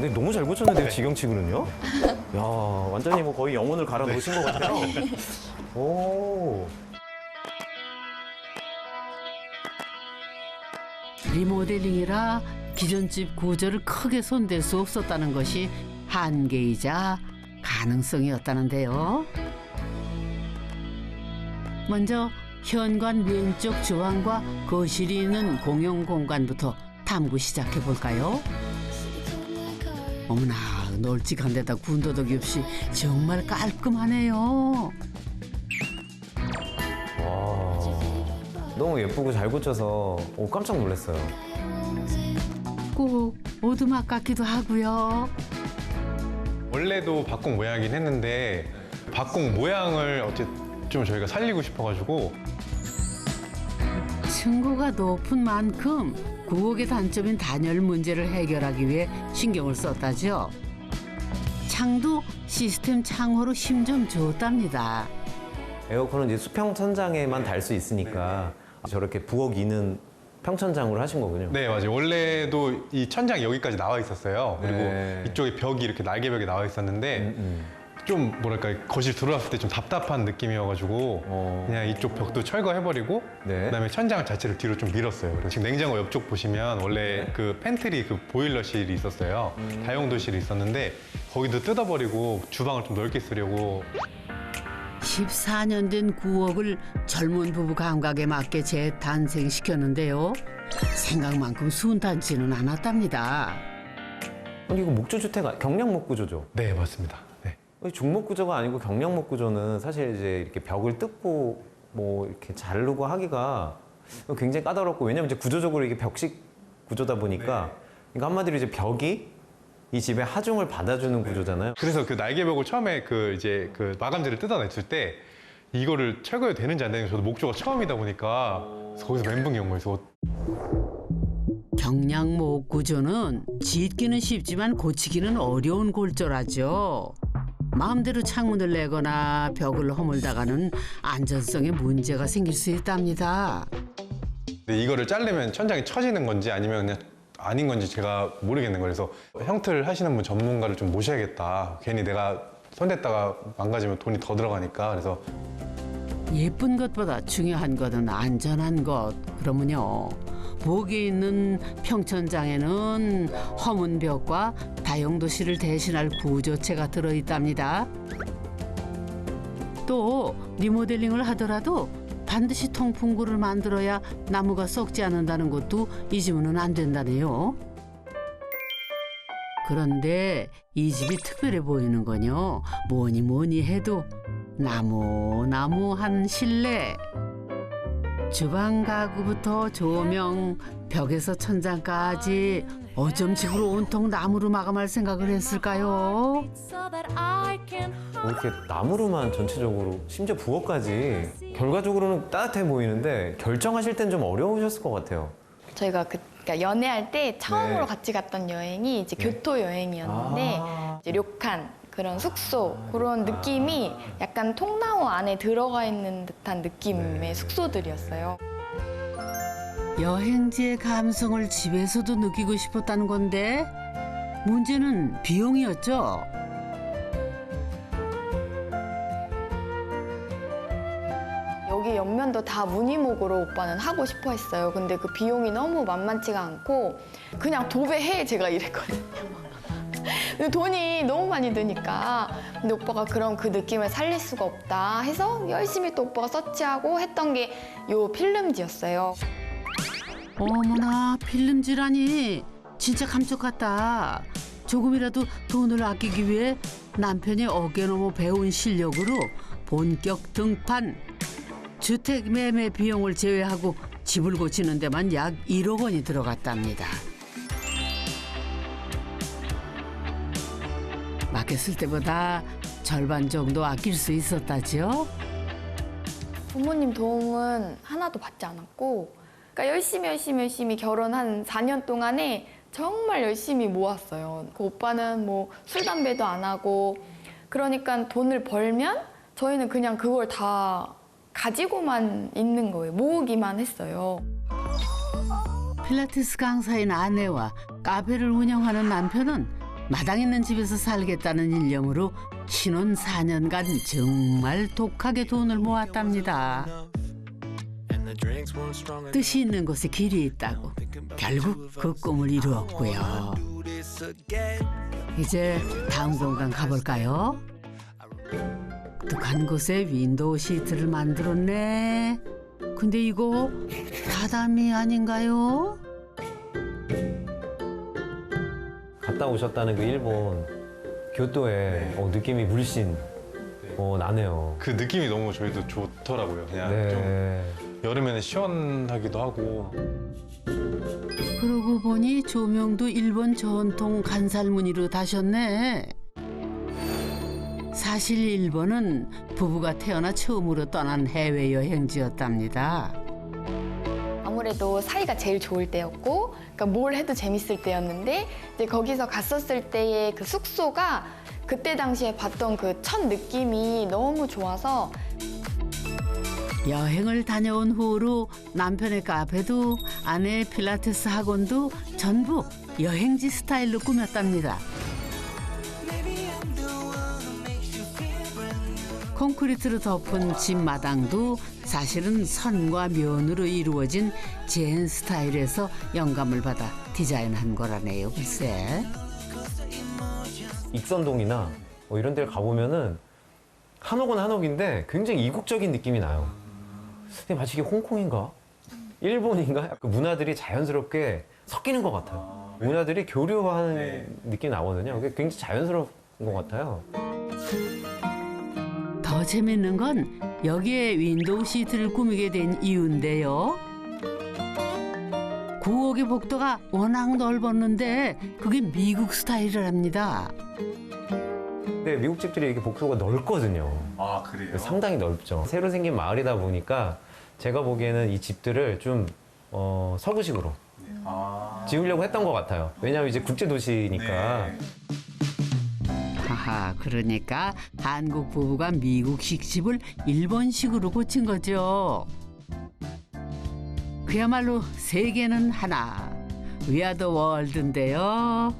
근데 너무 잘 고쳤는데요, 지경치고는요? 야, 완전히 뭐 거의 영혼을 갈아 넣으신 것 같아요. 오. 리모델링이라 기존 집 구조를 크게 손댈 수 없었다는 것이 한계이자 가능성이었다는데요. 먼저 현관 왼쪽 주방과 거실이 있는 공용 공간부터 탐구 시작해 볼까요? 어머나, 널찍한 데다 군더더기 없이 정말 깔끔하네요. 와. 너무 예쁘고 잘 고쳐서 깜짝 놀랐어요. 꼭 오두막 같기도 하고요. 원래도 박공 모양이긴 했는데 박공 모양을 좀 저희가 살리고 싶어가지고 층고가 높은 만큼 구옥의 단점인 단열 문제를 해결하기 위해 신경을 썼다죠. 창도 시스템 창호로 힘 좀 줬답니다. 에어컨은 이제 수평 천장에만 달 수 있으니까 저렇게 부엌 이는 평천장으로 하신 거군요. 네, 맞아요. 원래도 이 천장이 여기까지 나와 있었어요. 그리고 네. 이쪽에 벽이 이렇게 날개벽에 나와 있었는데 좀 뭐랄까 거실 들어왔을 때 좀 답답한 느낌이어가지고 그냥 이쪽 벽도 철거해버리고 네. 그다음에 천장 자체를 뒤로 좀 밀었어요. 그리고 지금 냉장고 옆쪽 보시면 원래 그 팬트리 그 보일러실이 있었어요. 다용도실이 있었는데 거기도 뜯어버리고 주방을 좀 넓게 쓰려고 14년 된 구옥을 젊은 부부 감각에 맞게 재탄생시켰는데요. 생각만큼 순탄치는 않았답니다. 아니, 이거 목조주택, 경량목 구조죠? 네, 맞습니다. 네. 중목 구조가 아니고 경량목 구조는 사실 이제 이렇게 벽을 뜯고 뭐 이렇게 자르고 하기가 굉장히 까다롭고, 왜냐면 이제 구조적으로 이게 벽식 구조다 보니까 그러니까 한마디로 이제 벽이 이 집의 하중을 받아주는 구조잖아요. 그래서 그 날개벽을 처음에 그 마감재를 뜯어냈을 때 이거를 철거해도 되는지 안 되는지 저도 목조가 처음이다 보니까 그래서 거기서 멘붕이 온 거예요. 경량목 구조는 짓기는 쉽지만 고치기는 어려운 골조라죠. 마음대로 창문을 내거나 벽을 허물다가는 안전성에 문제가 생길 수 있답니다. 근데 이거를 자르면 천장이 처지는 건지 아니면 그냥 아닌 건지 제가 모르겠는 거예요. 그래서 형틀 하시는 분 전문가를 좀 모셔야겠다. 괜히 내가 손댔다가 망가지면 돈이 더 들어가니까. 그래서 예쁜 것보다 중요한 것은 안전한 것. 그러면요, 부엌에 있는 평천장에는 허문 벽과 다용도실을 대신할 구조체가 들어있답니다. 또 리모델링을 하더라도 반드시 통풍구를 만들어야 나무가 썩지 않는다는 것도 잊으면 안 된다네요. 그런데 이 집이 특별해 보이는 건요, 뭐니 해도 나무한 실내. 주방 가구부터 조명, 벽에서 천장까지 어쩜식으로 온통 나무로 마감할 생각을 했을까요? 이렇게 나무로만 전체적으로, 심지어 부엌까지 결과적으로는 따뜻해 보이는데 결정하실 땐 좀 어려우셨을 것 같아요. 저희가 그러니까 연애할 때 처음으로 네. 같이 갔던 여행이 이제 교토 여행이었는데 이제 료칸 그런 숙소 그런 느낌이 약간 통나무 안에 들어가 있는 듯한 느낌의 숙소들이었어요. 여행지의 감성을 집에서도 느끼고 싶었다는 건데 문제는 비용이었죠. 여기 옆면도 다 무늬목으로 오빠는 하고 싶어 했어요. 근데 그 비용이 너무 만만치가 않고 그냥 도배해 제가 이랬거든요. 근데 돈이 너무 많이 드니까. 근데 오빠가 그런 그 느낌을 살릴 수가 없다 해서 열심히 또 오빠가 서치하고 했던 게 요 필름지였어요. 어머나, 필름지라니 진짜 감쪽 같다. 조금이라도 돈을 아끼기 위해 남편이 어깨 너머 배운 실력으로 본격 등판. 주택 매매 비용을 제외하고 집을 고치는 데만 약 1억 원이 들어갔답니다. 맡겼을 때보다 절반 정도 아낄 수 있었다죠. 부모님 도움은 하나도 받지 않았고 그러니까 열심히 결혼한 4년 동안에 정말 열심히 모았어요. 그 오빠는 뭐 술, 담배도 안 하고 그러니까 돈을 벌면 저희는 그냥 그걸 다 가지고만 있는 거예요. 모으기만 했어요. 필라테스 강사인 아내와 카페를 운영하는 남편은 마당 있는 집에서 살겠다는 일념으로 신혼 4년간 정말 독하게 돈을 모았답니다. 뜻이 있는 곳에 길이 있다고 결국 그 꿈을 이루었고요. 이제 다음 공간 가볼까요? 독특한 곳에 윈도우 시트를 만들었네. 근데 이거 다다미 아닌가요? 갔다 오셨다는 그 일본 교토의 느낌이 물씬 나네요. 그 느낌이 너무 저희도 좋더라고요. 그냥 네. 좀 여름에는 시원하기도 하고. 그러고 보니 조명도 일본 전통 간살무늬로 다셨네. 사실 일본은 부부가 태어나 처음으로 떠난 해외여행지였답니다. 아무래도 사이가 제일 좋을 때였고, 그러니까 뭘 해도 재밌을 때였는데, 이제 거기서 갔었을 때의 그 숙소가 그때 당시에 봤던 그 첫 느낌이 너무 좋아서. 여행을 다녀온 후로 남편의 카페도 아내의 필라테스 학원도 전부 여행지 스타일로 꾸몄답니다. 콘크리트로 덮은 집 마당도 사실은 선과 면으로 이루어진 젠 스타일에서 영감을 받아 디자인한 거라네요. 글쎄. 익선동이나 이런 데를 가보면은 한옥은 한옥인데 굉장히 이국적인 느낌이 나요. 근데 마치 이게 홍콩인가? 일본인가? 약간 문화들이 자연스럽게 섞이는 것 같아요. 문화들이 교류하는 느낌이 나거든요. 그게 굉장히 자연스러운 것 같아요. 더 재밌는 건 여기에 윈도우 시트를 꾸미게 된 이유인데요. 구옥의 복도가 워낙 넓었는데 그게 미국 스타일이랍니다. 근데 미국 집들이 이렇게 복도가 넓거든요. 아, 그래요? 상당히 넓죠. 새로 생긴 마을이다 보니까 제가 보기에는 이 집들을 좀 서구식으로 지으려고 했던 것 같아요. 왜냐하면 이제 국제도시니까. 하하, 그러니까 한국 부부가 미국식 집을 일본식으로 고친 거죠. 그야말로 세계는 하나, 위아더 월드인데요.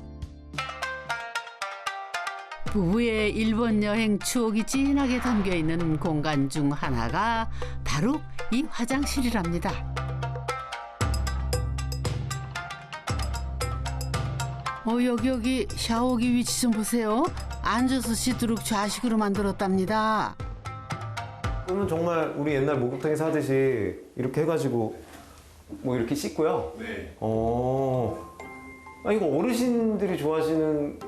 부부의 일본 여행 추억이 진하게 담겨있는 공간 중 하나가 바로 이 화장실이랍니다. 여기 샤워기 위치 좀 보세요. 앉아서 씻도록 좌식으로 만들었답니다. 그러면 정말 우리 옛날 목욕탕에서 하듯이 이렇게 해가지고 뭐 이렇게 씻고요. 네. 이거 어르신들이 좋아하시는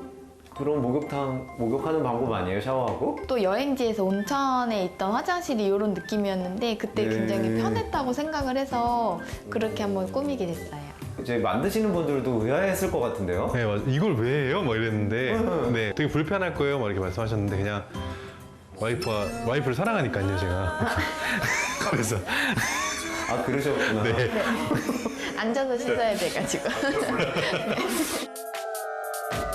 그런 목욕하는 방법 아니에요? 샤워하고? 또 여행지에서 온천에 있던 화장실이 이런 느낌이었는데, 그때 네. 굉장히 편했다고 생각을 해서 그렇게 한번 꾸미게 됐어요. 이제 만드시는 분들도 의아했을 것 같은데요? 네, 맞아. 이걸 왜 해요? 막 이랬는데, 네, 되게 불편할 거예요. 막 이렇게 말씀하셨는데, 그냥 와이프를 사랑하니까요, 제가. 그래서. 아, 그러셨구나. 네. 앉아서 씻어야 돼가지고.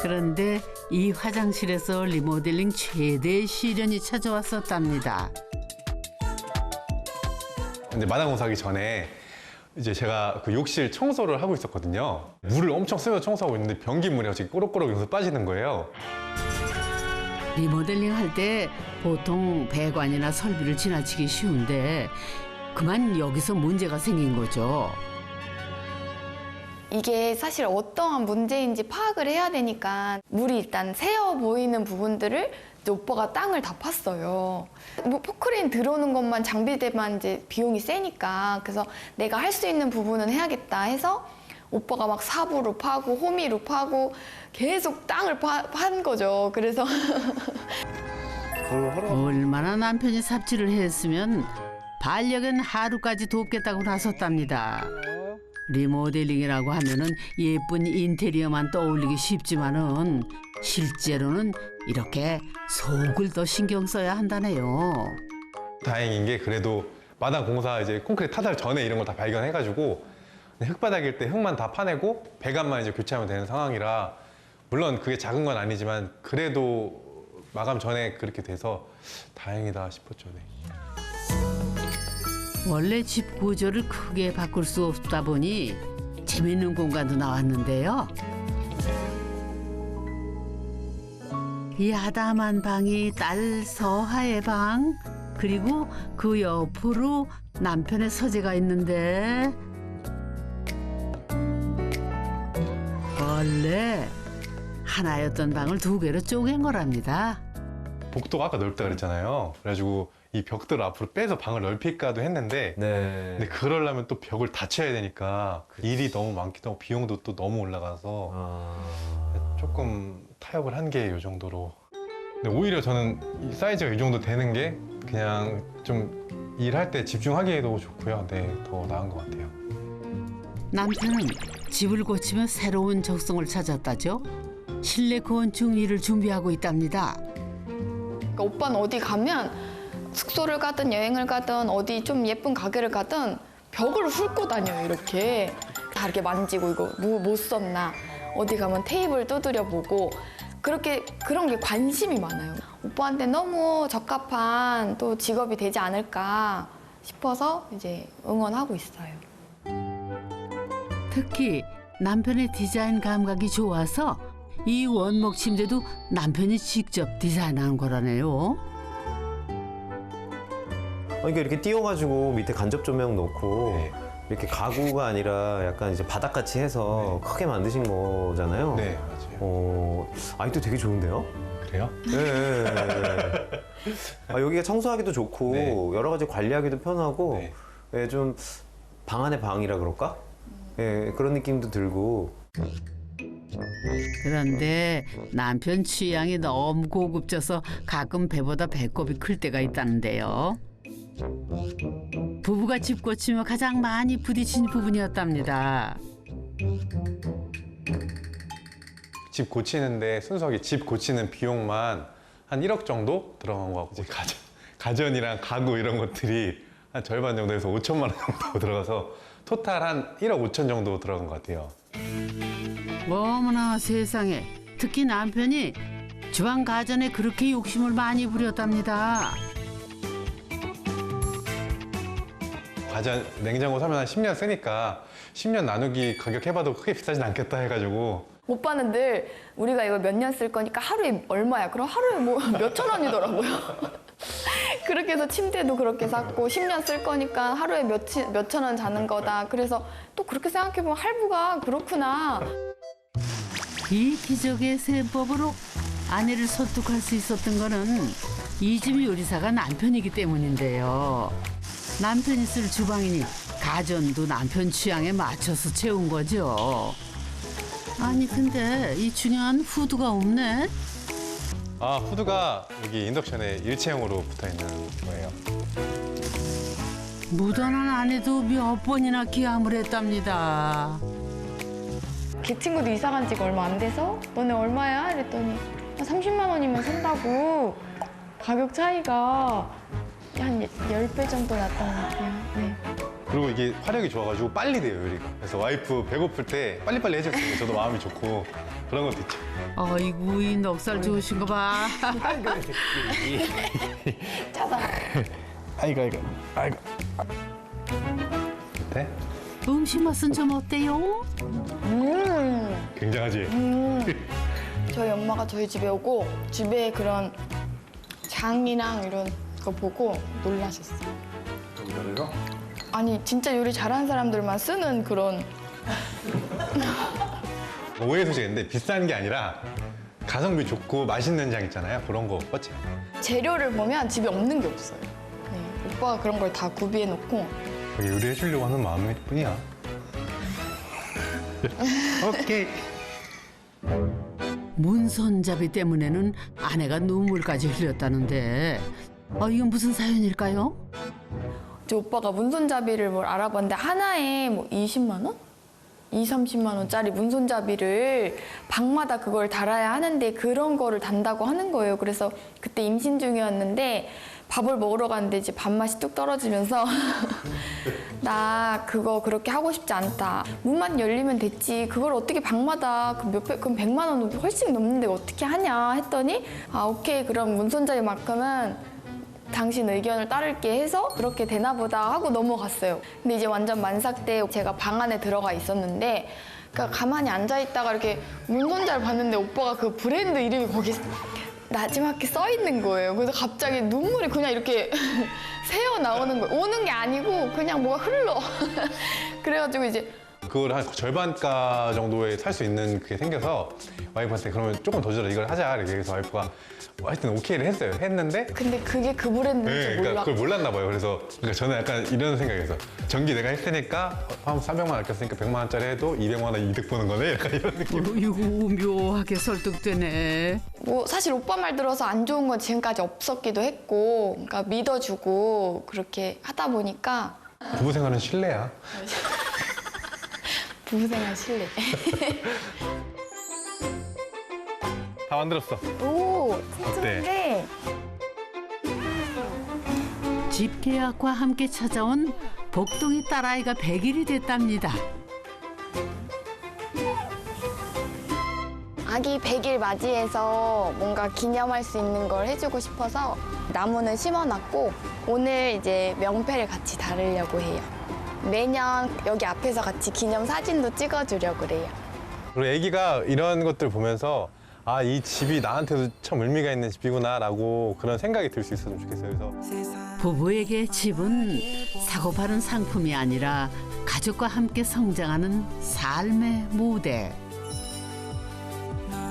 그런데 이 화장실에서 리모델링 최대의 시련이 찾아왔었답니다. 근데 마당 공사하기 전에 이제 제가 그 욕실 청소를 하고 있었거든요. 물을 엄청 쓰면서 청소하고 있는데 변기물이 갑자기 꼬록꼬록 여기서 빠지는 거예요. 리모델링 할 때 보통 배관이나 설비를 지나치기 쉬운데 그만 여기서 문제가 생긴 거죠. 이게 사실 어떠한 문제인지 파악을 해야 되니까 물이 일단 새어 보이는 부분들을 이제 오빠가 땅을 다 팠어요. 뭐 포크레인 들어오는 것만 장비대만 이제 비용이 세니까, 그래서 내가 할 수 있는 부분은 해야겠다 해서 오빠가 막 삽으로 파고 호미로 파고 계속 땅을 판 거죠. 그래서 얼마나 남편이 삽질을 했으면 반려견 하루까지 돕겠다고 나섰답니다. 리모델링이라고 하면은 예쁜 인테리어만 떠올리기 쉽지만은 실제로는 이렇게 속을 더 신경 써야 한다네요. 다행인 게 그래도 마당 공사 이제 콘크리트 타달 전에 이런 거 다 발견해가지고 흙바닥일 때 흙만 다 파내고 배관만 이제 교체하면 되는 상황이라, 물론 그게 작은 건 아니지만 그래도 마감 전에 그렇게 돼서 다행이다 싶었죠. 네. 원래 집 구조를 크게 바꿀 수 없다 보니 재밌는 공간도 나왔는데요. 이 아담한 방이 딸 서하의 방, 그리고 그 옆으로 남편의 서재가 있는데 원래 하나였던 방을 두 개로 쪼갠 거랍니다. 복도가 아까 넓다 그랬잖아요. 그래가지고 이 벽들을 앞으로 빼서 방을 넓힐까도 했는데 네. 근데 그러려면 또 벽을 닫혀야 되니까 일이 너무 많기도 하고 비용도 또 너무 올라가서 아... 조금 타협을 한 게 이 정도로. 근데 오히려 저는 이 사이즈가 이 정도 되는 게 그냥 좀 일할 때 집중하기에도 좋고요. 네, 더 나은 것 같아요. 남편은 집을 고치며 새로운 적성을 찾았다죠. 실내 건축 일을 준비하고 있답니다. 그러니까 오빠는 어디 가면 숙소를 가든 여행을 가든 어디 좀 예쁜 가게를 가든 벽을 훑고 다녀요. 이렇게 다 이렇게 만지고 이거 못 썼나, 어디 가면 테이블 두드려 보고 그렇게 그런 게 관심이 많아요. 오빠한테 너무 적합한 또 직업이 되지 않을까 싶어서 이제 응원하고 있어요. 특히 남편의 디자인 감각이 좋아서 이 원목 침대도 남편이 직접 디자인한 거라네요. 그러니까 이렇게 띄워가지고 밑에 간접 조명 놓고 네. 이렇게 가구가 아니라 약간 이제 바닥같이 해서 크게 만드신 거잖아요. 네, 맞아요. 아이도 되게 좋은데요? 그래요? 네. 여기가 청소하기도 좋고 네. 여러 가지 관리하기도 편하고 네. 예, 좀 방 안의 방이라 그럴까? 예, 그런 느낌도 들고. 그런데 남편 취향이 너무 고급져서 가끔 배보다 배꼽이 클 때가 있다는데요. 부부가 집 고치며 가장 많이 부딪힌 부분이었답니다. 집 고치는데 순수하게 집 고치는 비용만 한 1억 정도 들어간 것 같고 가전이랑 가구 이런 것들이 한 절반 정도에서 5천만 원 정도 들어가서 토탈 한 1억 5천 정도 들어간 것 같아요. 어머나 세상에, 특히 남편이 주방 가전에 그렇게 욕심을 많이 부렸답니다. 가전 냉장고 사면 한 10년 쓰니까 10년 나누기 가격 해봐도 크게 비싸진 않겠다 해가지고 오빠는 늘 우리가 이걸 몇 년 쓸 거니까 하루에 얼마야? 그럼 하루에 뭐 몇천 원이더라고요. 그렇게 해서 침대도 그렇게 샀고 10년 쓸 거니까 하루에 몇천 원 자는 거다. 그래서 또 그렇게 생각해보면 할부가 그렇구나. 이 기적의 세법으로 아내를 설득할 수 있었던 거는 이 집 요리사가 남편이기 때문인데요. 남편이 쓸 주방이니 가전도 남편 취향에 맞춰서 채운 거죠. 아니 근데 이 중요한 후드가 없네. 아 후드가 여기 인덕션에 일체형으로 붙어있는 거예요. 무던한 아내도 몇 번이나 기함을 했답니다. 걔 친구도 이사 간 지가 얼마 안 돼서 너네 얼마야? 이랬더니 30만 원이면 산다고. 가격 차이가 한 10배 정도 났던 것 같아요. 네. 그리고 이게 화력이 좋아가지고 빨리 돼요 요리가. 그래서 와이프 배고플 때 빨리빨리 해줬어요. 저도 마음이 좋고 그런 것도 있죠. 아이고 이 넉살 좋으신 거 봐. 짜다. 아이고. 네? 음식 맛은 좀 어때요? 굉장하지? 저희 엄마가 저희 집에 오고 집에 그런 장이랑 이런 거 보고 놀라셨어요. 그래서? 아니 진짜 요리 잘하는 사람들만 쓰는 그런. 오해 소지가 있는데 비싼 게 아니라 가성비 좋고 맛있는 장 있잖아요. 그런 거 뻗지. 재료를 보면 집에 없는 게 없어요. 네, 오빠가 그런 걸 다 구비해 놓고. 요리해 주려고 하는 마음일 뿐이야. 오케이. 문손잡이 때문에는 아내가 눈물까지 흘렸다는데 이건 무슨 사연일까요? 이제 오빠가 문손잡이를 뭘 알아봤는데 하나에 뭐 20만 원? 30만 원짜리 문손잡이를 방마다 그걸 달아야 하는데 그런 거를 단다고 하는 거예요. 그래서 그때 임신 중이었는데 밥을 먹으러 갔는데 이제 밥맛이 뚝 떨어지면서 나 그거 그렇게 하고 싶지 않다. 문만 열리면 됐지. 그걸 어떻게 방마다 그럼 100만 원 훨씬 넘는데 어떻게 하냐 했더니 오케이 그럼 문손잡이만큼은 당신 의견을 따를게 해서 그렇게 되나 보다 하고 넘어갔어요. 근데 이제 완전 만삭 때 제가 방 안에 들어가 있었는데 그러니까 가만히 앉아있다가 이렇게 문손잡이를 봤는데 오빠가 그 브랜드 이름이 거기 나지막히 써 있는 거예요. 그래서 갑자기 눈물이 그냥 이렇게 새어 나오는 거예요. 오는 게 아니고 그냥 뭐가 흘러. 그래가지고 이제 그걸 한 절반가 정도에 살 수 있는 그게 생겨서 와이프한테 그러면 조금 더 주라 이걸 하자 이렇게 해서 와이프가 하여튼 오케이를 했어요. 했는데 근데 그게 그 브랜드인지 네, 그러니까 몰랐고 그걸 몰랐나 봐요. 그래서 저는 약간 이런 생각이었어요. 전기 내가 했으니까 한 300만 원 아꼈으니까 100만 원짜리 해도 200만 원 이득 보는 거네. 약간 이런 느낌. 이거 묘하게 설득되네. 뭐 사실 오빠 말 들어서 안 좋은 건 지금까지 없었기도 했고 그러니까 믿어주고 그렇게 하다 보니까 부부 생활은 신뢰야. 부부생활 신뢰. 다 만들었어. 오, 튼튼한데 집 계약과 함께 찾아온 복동이 딸아이가 100일이 됐답니다. 아기 100일 맞이해서 뭔가 기념할 수 있는 걸 해주고 싶어서 나무는 심어놨고 오늘 이제 명패를 같이 달으려고 해요. 매년 여기 앞에서 같이 기념 사진도 찍어주려고 그래요. 그리고 아기가 이런 것들 보면서 아, 이 집이 나한테도 참 의미가 있는 집이구나라고 그런 생각이 들 수 있었으면 좋겠어요. 그래서 부부에게 집은 사고 파는 상품이 아니라 가족과 함께 성장하는 삶의 무대.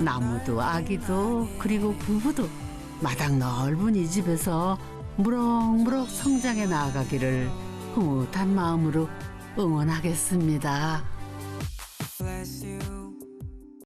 나무도 아기도 그리고 부부도 마당 넓은 이 집에서 무럭무럭 성장해 나아가기를 흐뭇한 마음으로 응원하겠습니다.